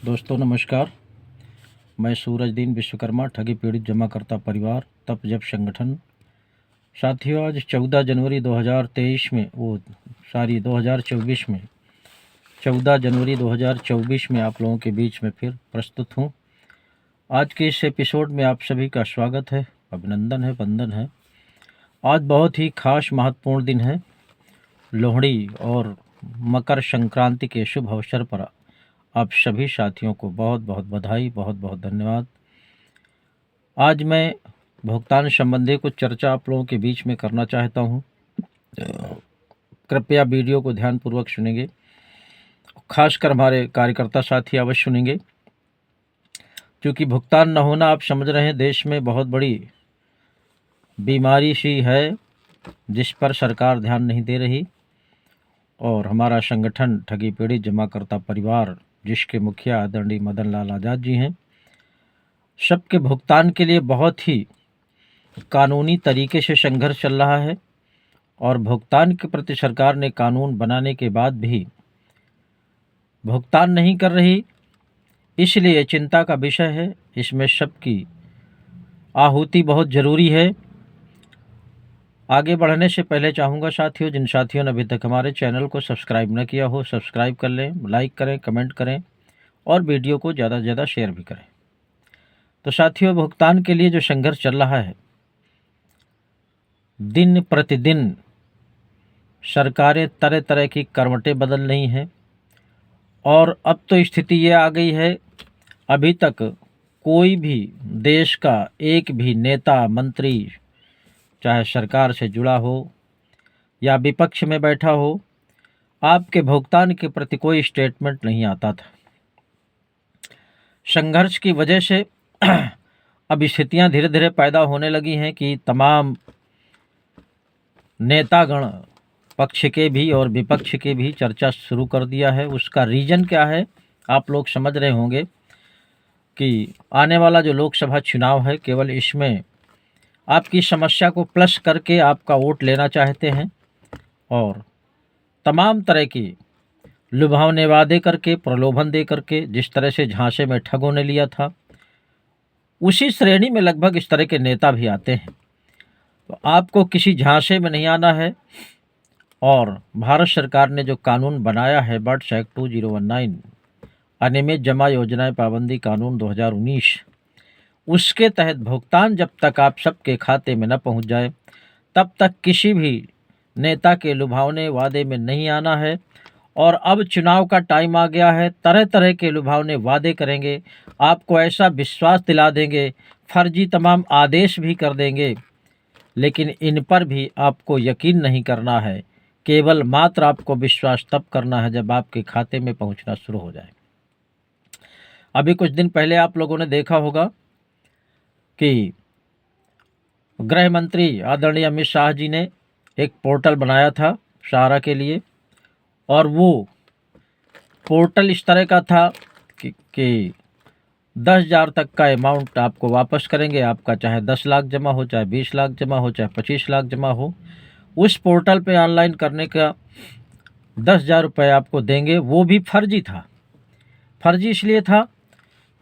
दोस्तों नमस्कार। मैं सूरजदीन विश्वकर्मा ठगी पीड़ित जमाकर्ता परिवार तप जप संगठन। साथियों, आज 14 जनवरी 2023 में 14 जनवरी 2024 में आप लोगों के बीच में फिर प्रस्तुत हूँ। आज के इस एपिसोड में आप सभी का स्वागत है, अभिनंदन है, वंदन है। आज बहुत ही खास महत्वपूर्ण दिन है। लोहड़ी और मकर संक्रांति के शुभ अवसर पर आप सभी साथियों को बहुत बहुत बधाई, बहुत बहुत धन्यवाद। आज मैं भुगतान संबंधी कुछ चर्चा आप लोगों के बीच में करना चाहता हूं। कृपया वीडियो को ध्यानपूर्वक सुनेंगे, खासकर हमारे कार्यकर्ता साथी अवश्य सुनेंगे, क्योंकि भुगतान न होना आप समझ रहे हैं देश में बहुत बड़ी बीमारी सी है जिस पर सरकार ध्यान नहीं दे रही। और हमारा संगठन ठगी पीड़ित जमाकर्ता परिवार, जिसके मुखिया आदरणीय मदन लाल आज़ाद जी हैं, सबके भुगतान के लिए बहुत ही कानूनी तरीके से संघर्ष चल रहा है। और भुगतान के प्रति सरकार ने कानून बनाने के बाद भी भुगतान नहीं कर रही, इसलिए चिंता का विषय है। इसमें सबकी आहुति बहुत ज़रूरी है। आगे बढ़ने से पहले चाहूँगा साथियों, जिन साथियों ने अभी तक हमारे चैनल को सब्सक्राइब न किया हो, सब्सक्राइब कर लें, लाइक करें, कमेंट करें और वीडियो को ज़्यादा से ज़्यादा शेयर भी करें। तो साथियों, भुगतान के लिए जो संघर्ष चल रहा है, दिन प्रतिदिन सरकारें तरह तरह की करवटें बदल रही हैं। और अब तो स्थिति ये आ गई है, अभी तक कोई भी देश का एक भी नेता मंत्री, चाहे सरकार से जुड़ा हो या विपक्ष में बैठा हो, आपके भुगतान के प्रति कोई स्टेटमेंट नहीं आता था। संघर्ष की वजह से अब स्थितियां धीरे धीरे पैदा होने लगी हैं कि तमाम नेतागण, पक्ष के भी और विपक्ष के भी, चर्चा शुरू कर दिया है। उसका रीज़न क्या है आप लोग समझ रहे होंगे कि आने वाला जो लोकसभा चुनाव है, केवल इसमें आपकी समस्या को प्लस करके आपका वोट लेना चाहते हैं और तमाम तरह की लुभावने वादे करके, प्रलोभन दे करके, जिस तरह से झांसे में ठगों ने लिया था, उसी श्रेणी में लगभग इस तरह के नेता भी आते हैं। तो आपको किसी झांसे में नहीं आना है। और भारत सरकार ने जो कानून बनाया है, बर्ड्स एक्ट 2019, अनियमित जमा योजनाएं पाबंदी कानून 2019, उसके तहत भुगतान जब तक आप सबके खाते में न पहुंच जाए, तब तक किसी भी नेता के लुभावने वादे में नहीं आना है। और अब चुनाव का टाइम आ गया है, तरह तरह के लुभावने वादे करेंगे, आपको ऐसा विश्वास दिला देंगे, फर्जी तमाम आदेश भी कर देंगे, लेकिन इन पर भी आपको यकीन नहीं करना है। केवल मात्र आपको विश्वास तब करना है जब आपके खाते में पहुंचना शुरू हो जाए। अभी कुछ दिन पहले आप लोगों ने देखा होगा कि गृह मंत्री आदरणीय अमित शाह जी ने एक पोर्टल बनाया था सहारा के लिए। और वो पोर्टल इस तरह का था कि 10,000 तक का अमाउंट आपको वापस करेंगे। आपका चाहे 10 लाख जमा हो, चाहे 20 लाख जमा हो, चाहे 25 लाख जमा हो, उस पोर्टल पे ऑनलाइन करने का 10,000 रुपये आपको देंगे। वो भी फर्जी था। फर्जी इसलिए था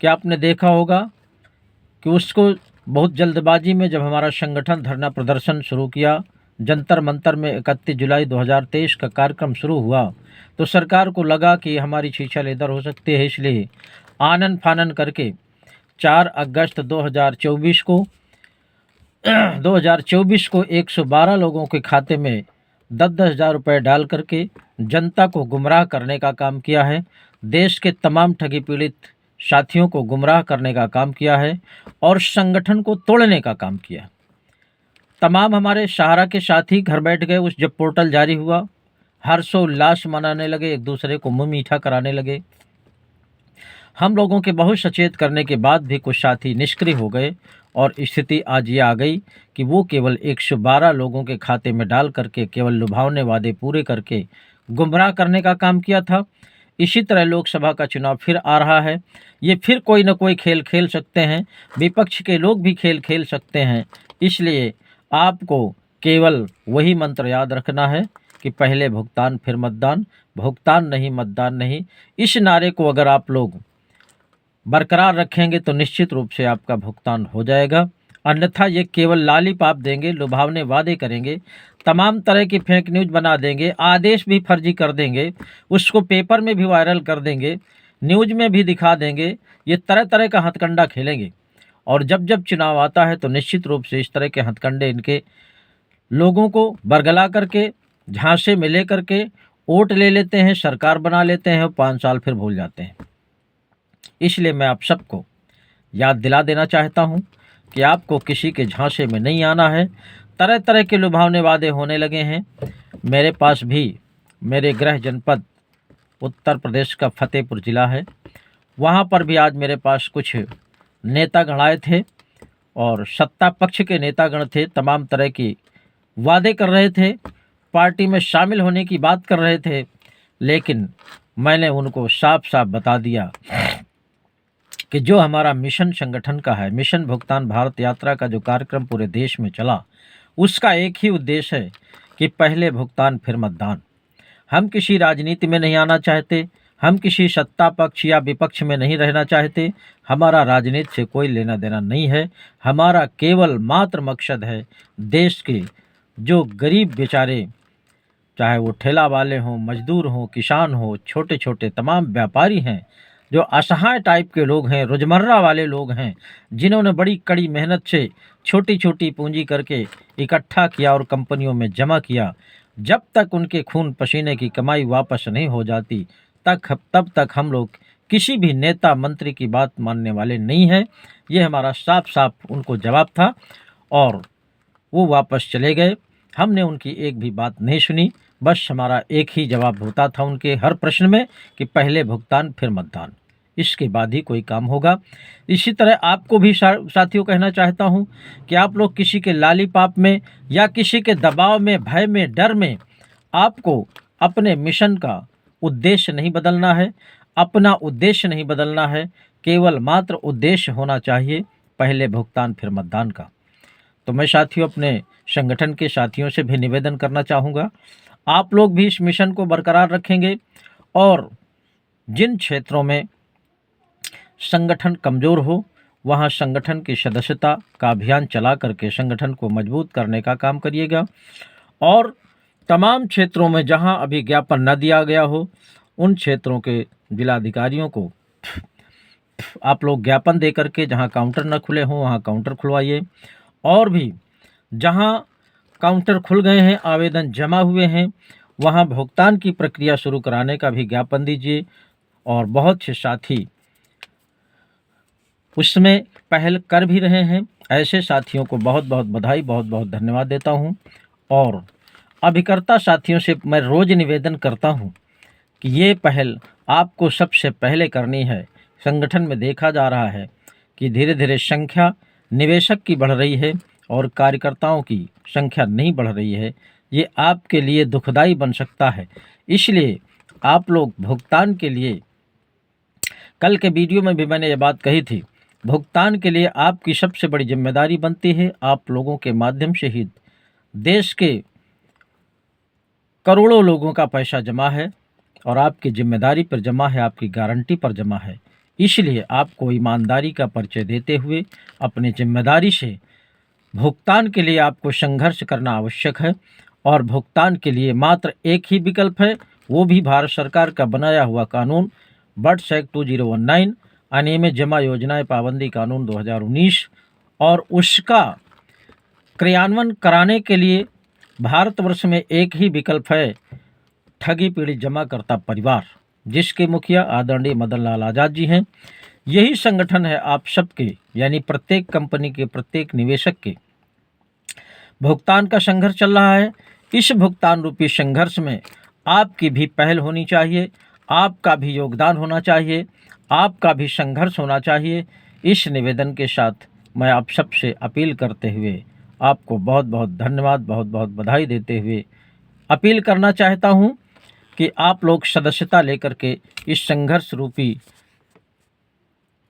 कि आपने देखा होगा कि उसको बहुत जल्दबाजी में जब हमारा संगठन धरना प्रदर्शन शुरू किया, जंतर मंतर में 31 जुलाई 2023 का कार्यक्रम शुरू हुआ, तो सरकार को लगा कि हमारी छीछा लेदर हो सकती है, इसलिए आनन फानन करके 4 अगस्त 2024 को 112 लोगों के खाते में 10-10 हज़ार रुपये डाल करके जनता को गुमराह करने का काम किया है। देश के तमाम ठगी पीड़ित साथियों को गुमराह करने का काम किया है और संगठन को तोड़ने का काम किया। तमाम हमारे सहारा के साथी घर बैठ गए। उस जब पोर्टल जारी हुआ, हर्षोल्लास मनाने लगे, एक दूसरे को मुँह मीठा कराने लगे। हम लोगों के बहुत सचेत करने के बाद भी कुछ साथी निष्क्रिय हो गए और स्थिति आज ये आ गई कि वो केवल 112 लोगों के खाते में डाल करके केवल लुभावने वादे पूरे करके गुमराह करने का काम किया था। इसी तरह लोकसभा का चुनाव फिर आ रहा है। ये फिर कोई न कोई खेल खेल सकते हैं, विपक्ष के लोग भी खेल खेल सकते हैं। इसलिए आपको केवल वही मंत्र याद रखना है कि पहले भुगतान फिर मतदान, भुगतान नहीं मतदान नहीं। इस नारे को अगर आप लोग बरकरार रखेंगे तो निश्चित रूप से आपका भुगतान हो जाएगा। अन्यथा ये केवल लॉलीपॉप देंगे, लुभावने वादे करेंगे, तमाम तरह की फेक न्यूज़ बना देंगे, आदेश भी फर्जी कर देंगे, उसको पेपर में भी वायरल कर देंगे, न्यूज़ में भी दिखा देंगे। ये तरह तरह का हथकंडा खेलेंगे और जब जब चुनाव आता है तो निश्चित रूप से इस तरह के हथकंडे इनके लोगों को बरगला करके, झांसे में ले करके वोट ले लेते हैं, सरकार बना लेते हैं और 5 साल फिर भूल जाते हैं। इसलिए मैं आप सबको याद दिला देना चाहता हूं कि आपको किसी के झांसे में नहीं आना है। तरह तरह के लुभावने वादे होने लगे हैं। मेरे पास भी मेरे गृह जनपद उत्तर प्रदेश का फतेहपुर ज़िला है, वहाँ पर भी आज मेरे पास कुछ नेतागण आए थे और सत्ता पक्ष के नेतागण थे, तमाम तरह की वादे कर रहे थे, पार्टी में शामिल होने की बात कर रहे थे, लेकिन मैंने उनको साफ साफ बता दिया कि जो हमारा मिशन संगठन का है, मिशन भुगतान भारत यात्रा का जो कार्यक्रम पूरे देश में चला, उसका एक ही उद्देश्य है कि पहले भुगतान फिर मतदान। हम किसी राजनीति में नहीं आना चाहते, हम किसी सत्ता पक्ष या विपक्ष में नहीं रहना चाहते, हमारा राजनीति से कोई लेना देना नहीं है। हमारा केवल मात्र मकसद है देश के जो गरीब बेचारे, चाहे वो ठेला वाले हों, मजदूर हों, किसान हों, छोटे छोटे तमाम व्यापारी हैं, जो असहाय टाइप के लोग हैं, रोजमर्रा वाले लोग हैं, जिन्होंने बड़ी कड़ी मेहनत से छोटी छोटी पूंजी करके इकट्ठा किया और कंपनियों में जमा किया, जब तक उनके खून पसीने की कमाई वापस नहीं हो जाती तब तक हम लोग किसी भी नेता मंत्री की बात मानने वाले नहीं हैं। ये हमारा साफ साफ उनको जवाब था और वो वापस चले गए। हमने उनकी एक भी बात नहीं सुनी, बस हमारा एक ही जवाब होता था उनके हर प्रश्न में कि पहले भुगतान फिर मतदान, इसके बाद ही कोई काम होगा। इसी तरह आपको भी साथियों कहना चाहता हूं कि आप लोग किसी के लॉलीपॉप में या किसी के दबाव में, भय में, डर में आपको अपने मिशन का उद्देश्य नहीं बदलना है, अपना उद्देश्य नहीं बदलना है, केवल मात्र उद्देश्य होना चाहिए पहले भुगतान फिर मतदान का। तो मैं साथियों अपने संगठन के साथियों से भी निवेदन करना चाहूँगा, आप लोग भी इस मिशन को बरकरार रखेंगे और जिन क्षेत्रों में संगठन कमज़ोर हो वहाँ संगठन की सदस्यता का अभियान चला करके संगठन को मजबूत करने का काम करिएगा और तमाम क्षेत्रों में जहाँ अभी ज्ञापन न दिया गया हो उन क्षेत्रों के जिलाधिकारियों को आप लोग ज्ञापन दे करके, जहाँ काउंटर न खुले हों वहाँ काउंटर खुलवाइए और भी जहाँ काउंटर खुल गए हैं, आवेदन जमा हुए हैं, वहाँ भुगतान की प्रक्रिया शुरू कराने का भी ज्ञापन दीजिए। और बहुत से साथी उसमें पहल कर भी रहे हैं। ऐसे साथियों को बहुत बहुत बधाई, बहुत बहुत धन्यवाद देता हूँ। और अभिकर्ता साथियों से मैं रोज़ निवेदन करता हूँ कि ये पहल आपको सबसे पहले करनी है। संगठन में देखा जा रहा है कि धीरे धीरे संख्या निवेशक की बढ़ रही है और कार्यकर्ताओं की संख्या नहीं बढ़ रही है। ये आपके लिए दुखदाई बन सकता है, इसलिए आप लोग भुगतान के लिए, कल के वीडियो में भी मैंने ये बात कही थी, भुगतान के लिए आपकी सबसे बड़ी जिम्मेदारी बनती है। आप लोगों के माध्यम से ही देश के करोड़ों लोगों का पैसा जमा है और आपकी जिम्मेदारी पर जमा है, आपकी गारंटी पर जमा है। इसलिए आपको ईमानदारी का परिचय देते हुए अपनी जिम्मेदारी से भुगतान के लिए आपको संघर्ष करना आवश्यक है। और भुगतान के लिए मात्र एक ही विकल्प है, वो भी भारत सरकार का बनाया हुआ कानून बर्ड्स एक्ट 2019, अनियमित जमा योजनाएं पाबंदी कानून 2019 और उसका क्रियान्वयन कराने के लिए भारतवर्ष में एक ही विकल्प है, ठगी पीड़ित जमाकर्ता परिवार, जिसके मुखिया आदरणीय मदन लाल आज़ाद जी हैं। यही संगठन है आप सबके, यानी प्रत्येक कंपनी के, प्रत्येक निवेशक के भुगतान का संघर्ष चल रहा है। इस भुगतान रूपी संघर्ष में आपकी भी पहल होनी चाहिए, आपका भी योगदान होना चाहिए, आपका भी संघर्ष होना चाहिए। इस निवेदन के साथ मैं आप सबसे अपील करते हुए आपको बहुत बहुत धन्यवाद, बहुत बहुत बधाई देते हुए अपील करना चाहता हूँ कि आप लोग सदस्यता लेकर के इस संघर्ष रूपी,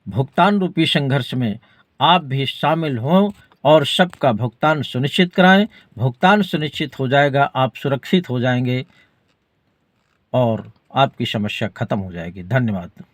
भुगतान रूपी संघर्ष में आप भी शामिल हों और सबका भुगतान सुनिश्चित कराएं। भुगतान सुनिश्चित हो जाएगा, आप सुरक्षित हो जाएंगे और आपकी समस्या खत्म हो जाएगी। धन्यवाद।